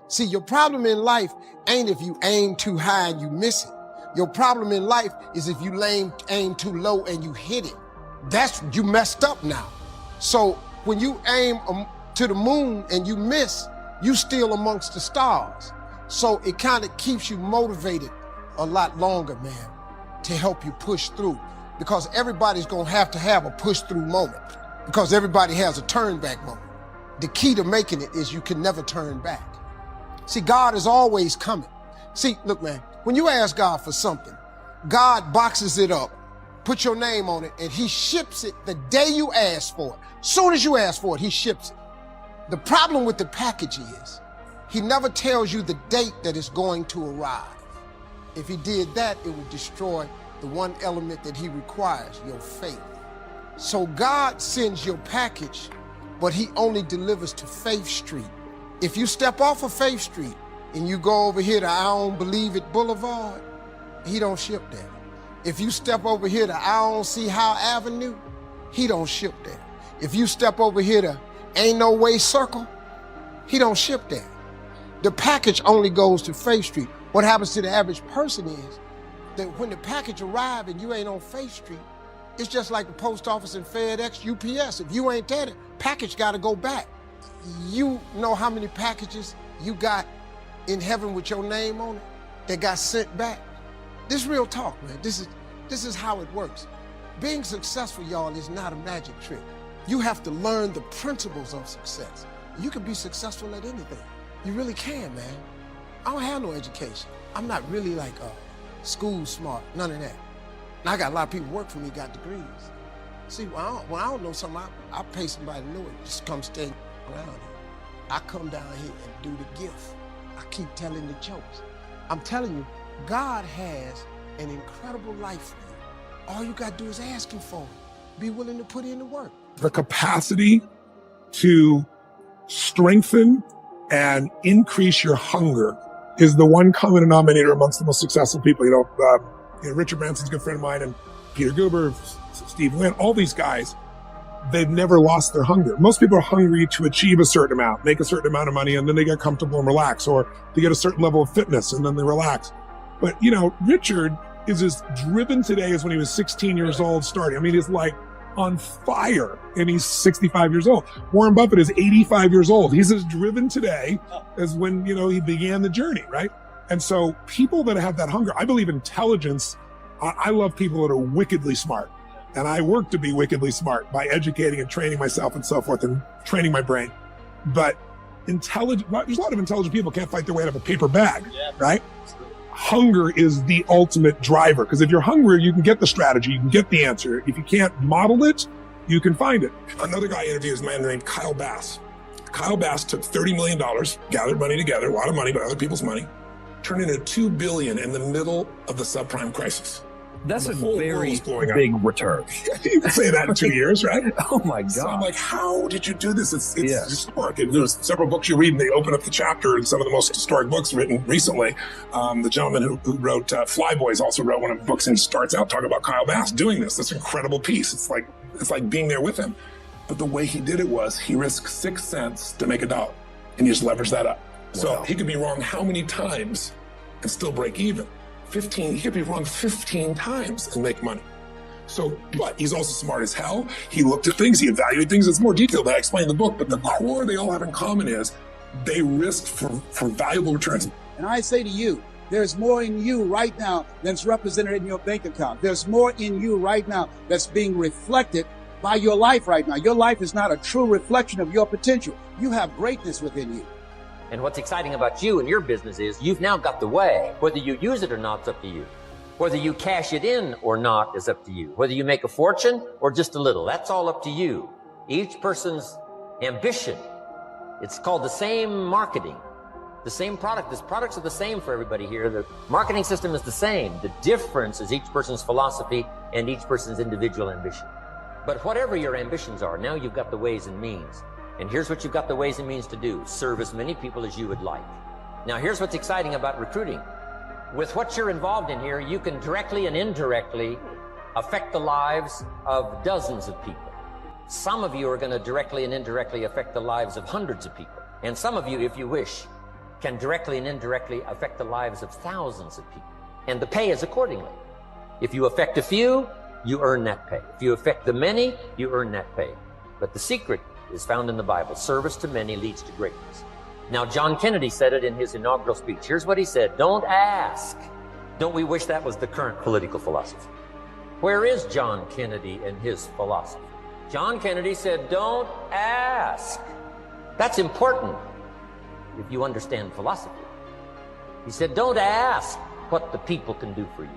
See, your problem in life ain't if you aim too high and you miss it. Your problem in life is if you aim too low and you hit it. You messed up now. So when you aim to the moon and you miss, you still amongst the stars. So it kind of keeps you motivated a lot longer, man, to help you push through. Because everybody's gonna have to have a push through moment, because everybody has a turn back moment. The key to making it is you can never turn back. See, God is always coming. See, look, man, when you ask God for something, God boxes it up, put your name on it, and he ships it the day you ask for it. Soon as you ask for it, he ships it. The problem with the package is he never tells you the date that it's going to arrive. If he did that, it would destroy the one element that he requires, your faith. So God sends your package, but he only delivers to Faith Street. If you step off of Faith Street and you go over here to I Don't Believe It Boulevard, he don't ship there. If you step over here to I Don't See How Avenue, he don't ship there. If you step over here to Ain't No Way Circle, he don't ship there. The package only goes to Faith Street. What happens to the average person is that when the package arrives and you ain't on Faith Street, it's just like the post office and FedEx, UPS. If you ain't there, the package gotta go back. You know how many packages you got in heaven with your name on it that got sent back? This real talk, man. This is how it works. Being successful, y'all, is not a magic trick. You have to learn the principles of success. You can be successful at anything. You really can, man. I don't have no education. I'm not really like school smart, none of that. And I got a lot of people work for me, got degrees. See, when I don't know something, I pay somebody to know it. Just come stay around here. I come down here and do the gift. I keep telling the jokes. I'm telling you, God has an incredible life for you. All you got to do is ask him for it. Be willing to put in the work. The capacity to strengthen and increase your hunger is the one common denominator amongst the most successful people. Richard Branson's a good friend of mine, and Peter Guber, Steve Lynn, all these guys, they've never lost their hunger. Most people are hungry to achieve a certain amount, make a certain amount of money, and then they get comfortable and relax, or they get a certain level of fitness and then they relax. But, Richard is as driven today as when he was 16 years old starting. I mean, he's like on fire, and he's 65 years old. Warren Buffett is 85 years old. He's as driven today as when, he began the journey, right? And so people that have that hunger, I believe intelligence, I love people that are wickedly smart. And I work to be wickedly smart by educating and training myself and so forth and training my brain. But there's a lot of intelligent people can't fight their way out of a paper bag, right? Hunger is the ultimate driver, because if you're hungry, you can get the strategy, you can get the answer. If you can't model it, you can find it. Another guy interviews a man named Kyle Bass. Kyle Bass took $30 million, gathered money together, a lot of money, but other people's money, turned into $2 billion in the middle of the subprime crisis. That's a very big return. You can say that in 2 years, right? Oh my God. So I'm like, how did you do this? It's historic. There's several books you read and they open up the chapter, and some of the most historic books written recently. The gentleman who wrote Flyboys also wrote one of the books, and he starts out talking about Kyle Bass doing this incredible piece. It's like being there with him. But the way he did it was he risked 6 cents to make $1, and he just leveraged that up. Wow. So he could be wrong how many times and still break even? 15, he could be wrong 15 times and make money. So, but he's also smart as hell. He looked at things, he evaluated things. It's more detailed than I explained in the book, but the core they all have in common is they risk for valuable returns. And I say to you, there's more in you right now than's represented in your bank account. There's more in you right now that's being reflected by your life right now. Your life is not a true reflection of your potential. You have greatness within you. And what's exciting about you and your business is you've now got the way. Whether you use it or not, it's up to you. Whether you cash it in or not is up to you. Whether you make a fortune or just a little, that's all up to you. Each person's ambition, it's called the same marketing, the same product. These products are the same for everybody here. The marketing system is the same. The difference is each person's philosophy and each person's individual ambition. But whatever your ambitions are, now you've got the ways and means. And here's what you've got the ways and means to do. Serve as many people as you would like. Now, here's what's exciting about recruiting. With what you're involved in here, you can directly and indirectly affect the lives of dozens of people. Some of you are going to directly and indirectly affect the lives of hundreds of people. And some of you, if you wish, can directly and indirectly affect the lives of thousands of people. And the pay is accordingly. If you affect a few, you earn that pay. If you affect the many, you earn that pay. But the secret is found in the Bible. Service to many leads to greatness. Now, John Kennedy said it in his inaugural speech. Here's what he said: don't ask. Don't we wish that was the current political philosophy? Where is John Kennedy and his philosophy? John Kennedy said, don't ask. That's important if you understand philosophy. He said, don't ask what the people can do for you.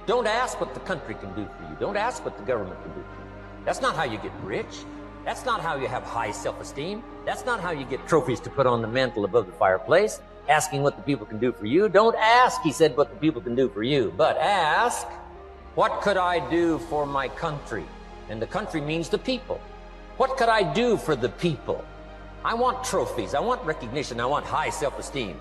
Don't ask what the country can do for you. Don't ask what the government can do for you. That's not how you get rich. That's not how you have high self-esteem. That's not how you get trophies to put on the mantle above the fireplace, asking what the people can do for you. Don't ask, he said, what the people can do for you, but ask, what could I do for my country? And the country means the people. What could I do for the people? I want trophies. I want recognition. I want high self-esteem.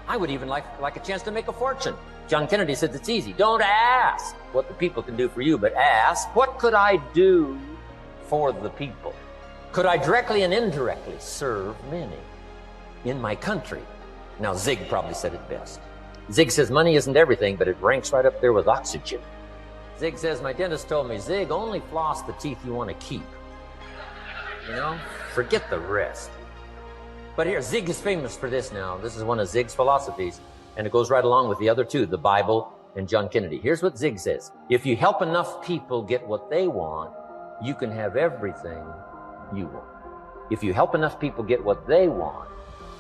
I would even like a chance to make a fortune. John Kennedy said it's easy. Don't ask what the people can do for you, but ask, what could I do for the people? Could I directly and indirectly serve many in my country? Now, Zig probably said it best. Zig says money isn't everything, but it ranks right up there with oxygen. Zig says, my dentist told me, Zig, only floss the teeth you want to keep. You know, forget the rest. But here, Zig is famous for this now. This is one of Zig's philosophies, and it goes right along with the other two, the Bible and John Kennedy. Here's what Zig says: if you help enough people get what they want, you can have everything you want. If you help enough people get what they want,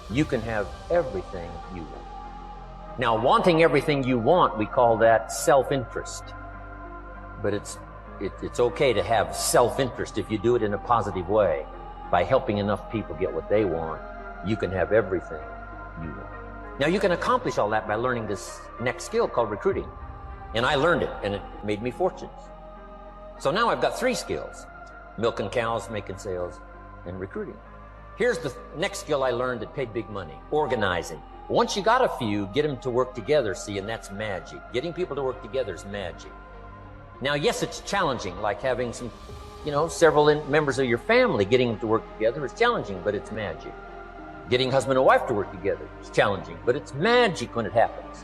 you can have everything you want. Now, wanting everything you want, we call that self-interest. But it's okay to have self-interest if you do it in a positive way. By helping enough people get what they want, you can have everything you want. Now, you can accomplish all that by learning this next skill called recruiting. And I learned it, and it made me fortunes. So now I've got 3 skills: milking cows, making sales, and recruiting. Here's the next skill I learned that paid big money: organizing. Once you got a few, get them to work together, see, and that's magic. Getting people to work together is magic. Now, yes, it's challenging, like having several members of your family. Getting them to work together is challenging, but it's magic. Getting husband and wife to work together is challenging, but it's magic when it happens.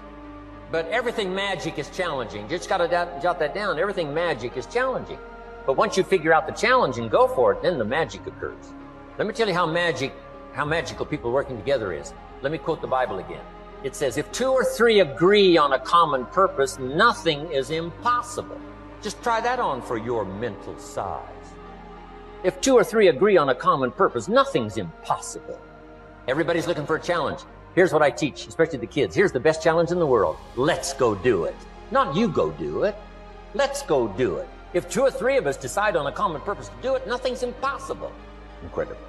But everything magic is challenging. Just got to jot that down. Everything magic is challenging. But once you figure out the challenge and go for it, then the magic occurs. Let me tell you how magical people working together is. Let me quote the Bible again. It says, if 2 or 3 agree on a common purpose, nothing is impossible. Just try that on for your mental size. If 2 or 3 agree on a common purpose, nothing's impossible. Everybody's looking for a challenge. Here's what I teach, especially the kids. Here's the best challenge in the world. Let's go do it. Not you go do it. Let's go do it. If 2 or 3 of us decide on a common purpose to do it, nothing's impossible. Incredible.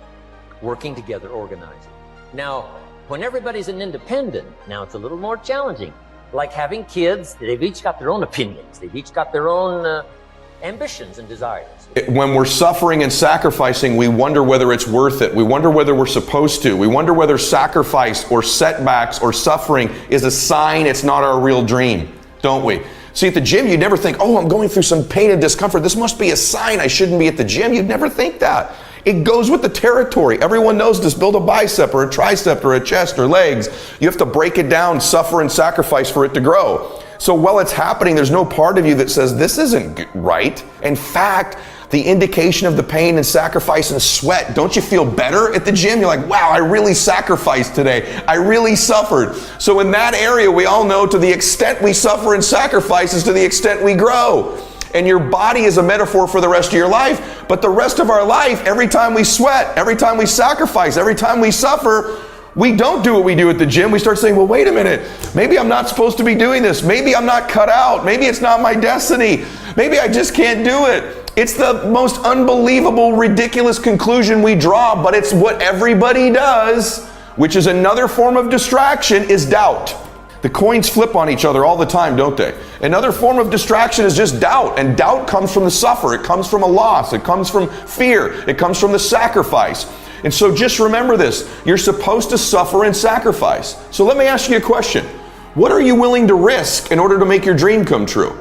Working together, organizing. Now, when everybody's an independent, now it's a little more challenging. Like having kids, they've each got their own opinions. They've each got their own ambitions and desires. When we're suffering and sacrificing, we wonder whether it's worth it. We wonder whether we're supposed to. We wonder whether sacrifice or setbacks or suffering is a sign it's not our real dream, don't we? See, at the gym, you'd never think, oh, I'm going through some pain and discomfort. This must be a sign I shouldn't be at the gym. You'd never think that. It goes with the territory. Everyone knows to build a bicep or a tricep or a chest or legs, you have to break it down, suffer and sacrifice for it to grow. So while it's happening, there's no part of you that says this isn't right. In fact, the indication of the pain and sacrifice and sweat, don't you feel better at the gym? You're like, wow, I really sacrificed today. I really suffered. So in that area, we all know to the extent we suffer and sacrifice is to the extent we grow. And your body is a metaphor for the rest of your life. But the rest of our life, every time we sweat, every time we sacrifice, every time we suffer, we don't do what we do at the gym. We start saying, well, wait a minute. Maybe I'm not supposed to be doing this. Maybe I'm not cut out. Maybe it's not my destiny. Maybe I just can't do it. It's the most unbelievable, ridiculous conclusion we draw, but it's what everybody does, which is another form of distraction, is doubt. The coins flip on each other all the time, don't they? Another form of distraction is just doubt, and doubt comes from the suffer. It comes from a loss. It comes from fear. It comes from the sacrifice. And so just remember this. You're supposed to suffer and sacrifice. So let me ask you a question. What are you willing to risk in order to make your dream come true?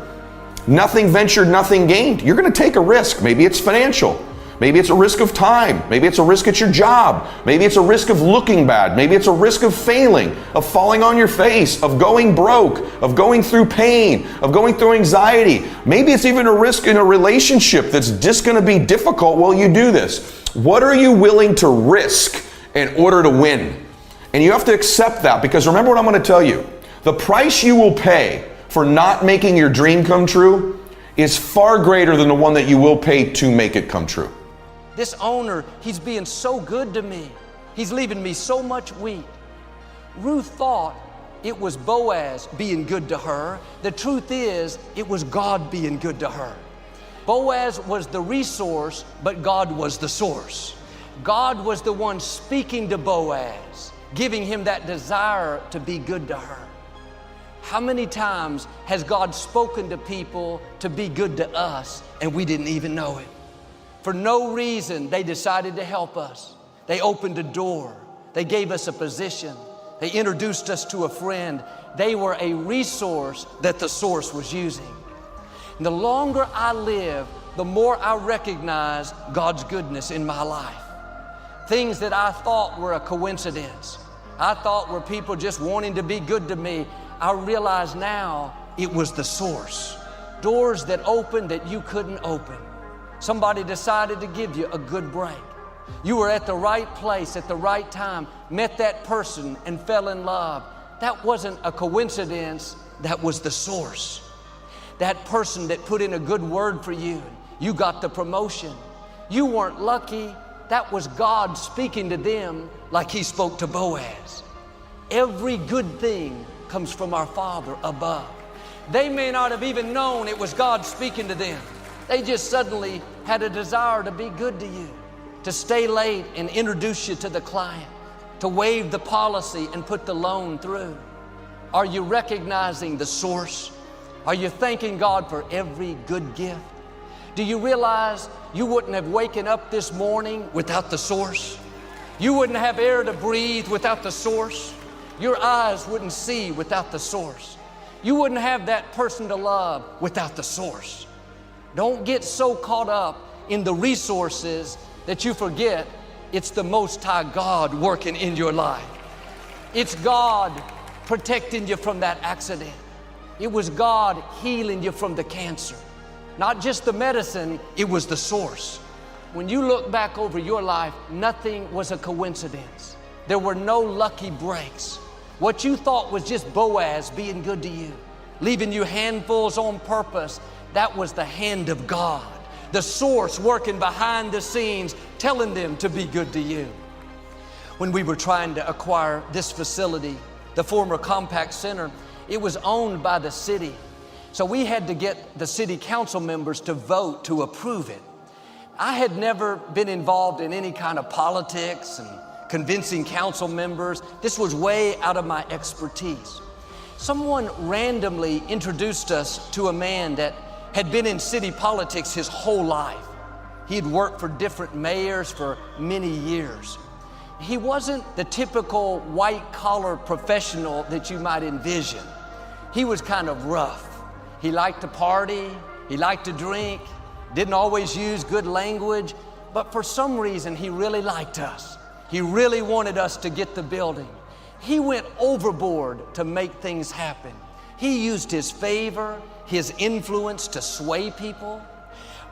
Nothing ventured, nothing gained. You're going to take a risk. Maybe it's financial. Maybe it's a risk of time. Maybe it's a risk at your job. Maybe it's a risk of looking bad. Maybe it's a risk of failing, of falling on your face, of going broke, of going through pain, of going through anxiety. Maybe it's even a risk in a relationship that's just going to be difficult while you do this. What are you willing to risk in order to win? And you have to accept that, because remember what I'm going to tell you. The price you will pay for not making your dream come true is far greater than the one that you will pay to make it come true. This owner, he's being so good to me. He's leaving me so much wheat. Ruth thought it was Boaz being good to her. The truth is, it was God being good to her. Boaz was the resource, but God was the source. God was the one speaking to Boaz, giving him that desire to be good to her. How many times has God spoken to people to be good to us and we didn't even know it? For no reason, they decided to help us. They opened a door. They gave us a position. They introduced us to a friend. They were a resource that the source was using. And the longer I live, the more I recognize God's goodness in my life. Things that I thought were a coincidence, I thought were people just wanting to be good to me, I realize now it was the source. Doors that opened that you couldn't open. Somebody decided to give you a good break. You were at the right place at the right time, met that person and fell in love. That wasn't a coincidence, that was the source. That person that put in a good word for you, you got the promotion. You weren't lucky, that was God speaking to them like He spoke to Boaz. Every good thing comes from our Father above. They may not have even known it was God speaking to them. They just suddenly had a desire to be good to you, to stay late and introduce you to the client, to waive the policy and put the loan through. Are you recognizing the source? Are you thanking God for every good gift? Do you realize you wouldn't have waken up this morning without the source? You wouldn't have air to breathe without the source. Your eyes wouldn't see without the source. You wouldn't have that person to love without the source. Don't get so caught up in the resources that you forget it's the Most High God working in your life. It's God protecting you from that accident. It was God healing you from the cancer. Not just the medicine, it was the source. When you look back over your life, nothing was a coincidence. There were no lucky breaks. What you thought was just Boaz being good to you, leaving you handfuls on purpose, that was the hand of God, the source working behind the scenes, telling them to be good to you. When we were trying to acquire this facility, the former Compact Center, it was owned by the city. So we had to get the city council members to vote to approve it. I had never been involved in any kind of politics and convincing council members. This was way out of my expertise. Someone randomly introduced us to a man that had been in city politics his whole life. He had worked for different mayors for many years. He wasn't the typical white-collar professional that you might envision. He was kind of rough. He liked to party, he liked to drink, didn't always use good language, but for some reason he really liked us. He really wanted us to get the building. He went overboard to make things happen. He used his favor, his influence to sway people.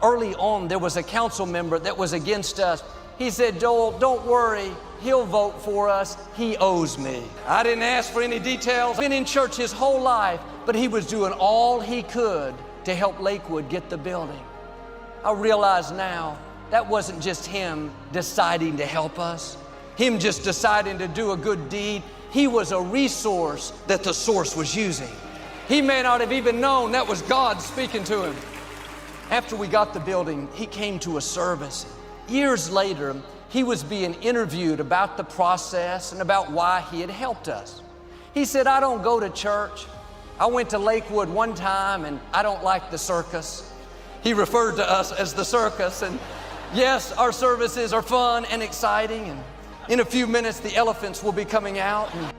Early on, there was a council member that was against us. He said, "Joel, don't worry, he'll vote for us. He owes me." I didn't ask for any details. Been in church his whole life, but he was doing all he could to help Lakewood get the building. I realize now that wasn't just him deciding to help us, him just deciding to do a good deed. He was a resource that the source was using. He may not have even known that was God speaking to him. After we got the building, he came to a service. Years later, he was being interviewed about the process and about why he had helped us. He said, "I don't go to church. I went to Lakewood one time and I don't like the circus." He referred to us as the circus. And yes, our services are fun and exciting. And in a few minutes, the elephants will be coming out. And